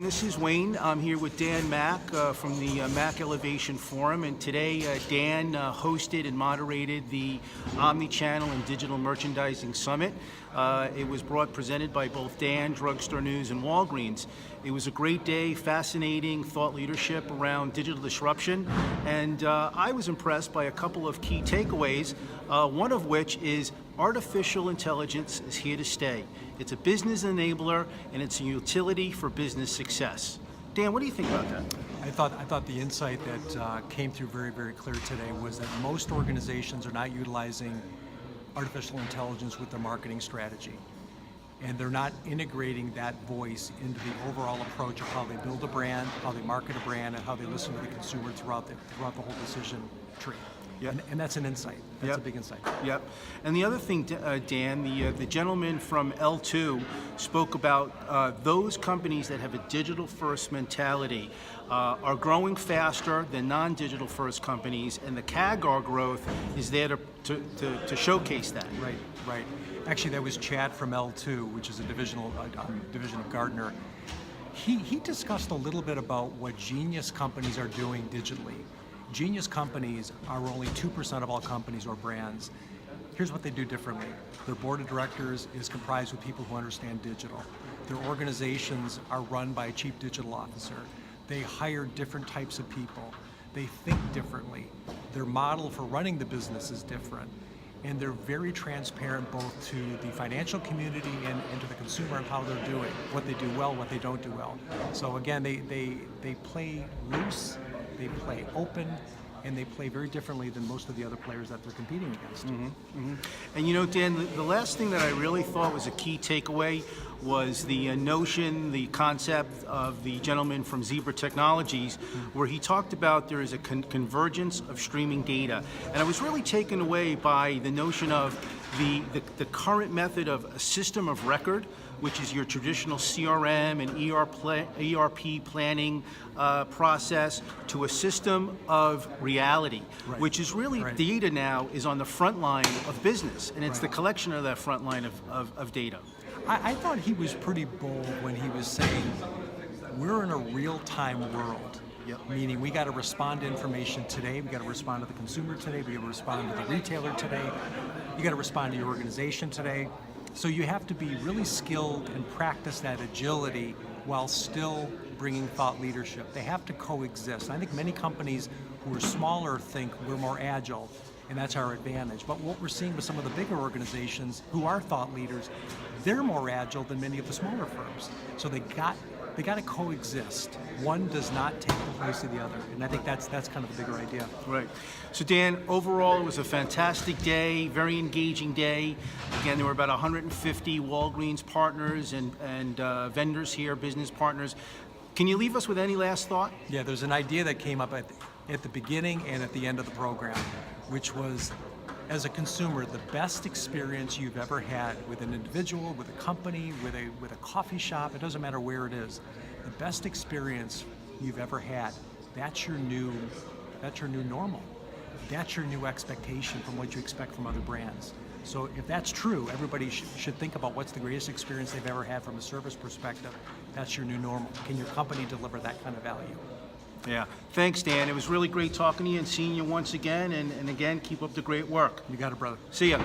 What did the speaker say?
This is Wayne. I'm here with Dan Mack from the Mack Elevation Forum, and today Dan hosted and moderated the Omni-Channel and Digital Merchandising Summit. It was presented by both Dan, Drugstore News, and Walgreens. It was a great day, fascinating thought leadership around digital disruption, and I was impressed by a couple of key takeaways, one of which is artificial intelligence is here to stay. It's a business enabler, and it's a utility for business success. Dan, what do you think about that? I thought the insight that came through very, very clear today was that most organizations are not utilizing artificial intelligence with their marketing strategy. And they're not integrating that voice into the overall approach of how they build a brand, how they market a brand, and how they listen to the consumer throughout the whole decision tree. Yep. And that's an insight. That's a big insight. Yep. And the other thing, Dan, the gentleman from L2 spoke about those companies that have a digital-first mentality are growing faster than non-digital first companies, and the CAGR growth is there to showcase that. Right. Actually, that was Chad from L2, which is a division of Gartner. He discussed a little bit about what genius companies are doing digitally. Genius companies are only 2% of all companies or brands. Here's what they do differently. Their board of directors is comprised of people who understand digital. Their organizations are run by a chief digital officer. They hire different types of people. They think differently. Their model for running the business is different. And they're very transparent both to the financial community and to the consumer on how they're doing, what they do well, what they don't do well. So again, they play loose, they play open, and they play very differently than most of the other players that they're competing against. And you know, Dan, the last thing that I really thought was a key takeaway was the notion, the concept of the gentleman from Zebra Technologies, where he talked about there is a convergence of streaming data. And I was really taken away by the notion of the current method of a system of record, which is your traditional CRM and ERP planning process, to a system of reality, which is really data now is on the front line of business, and it's the collection of that front line of data. I thought he was pretty bold when he was saying, we're in a real-time world. Meaning we got to respond to information today, we got to respond to the consumer today, we got to respond to the retailer today, you got to respond to your organization today. So you have to be really skilled and practice that agility while still bringing thought leadership. They have to coexist. I think many companies who are smaller think we're more agile, and that's our advantage. But what we're seeing with some of the bigger organizations who are thought leaders, they're more agile than many of the smaller firms. So they got to coexist. One does not take the place of the other, and I think that's kind of the bigger idea. Right. So Dan, overall it was a fantastic day, very engaging day. Again, there were about 150 Walgreens partners and vendors here, business partners. Can you leave us with any last thought? Yeah, there's an idea that came up at the beginning and at the end of the program, which was, as a consumer, the best experience you've ever had with an individual, with a company, with a coffee shop, it doesn't matter where it is, the best experience you've ever had, that's your new normal. That's your new expectation from what you expect from other brands. So if that's true, everybody should think about what's the greatest experience they've ever had from a service perspective. That's your new normal. Can your company deliver that kind of value? Yeah. Thanks, Dan. It was really great talking to you and seeing you once again. And again, keep up the great work. You got it, brother. See ya.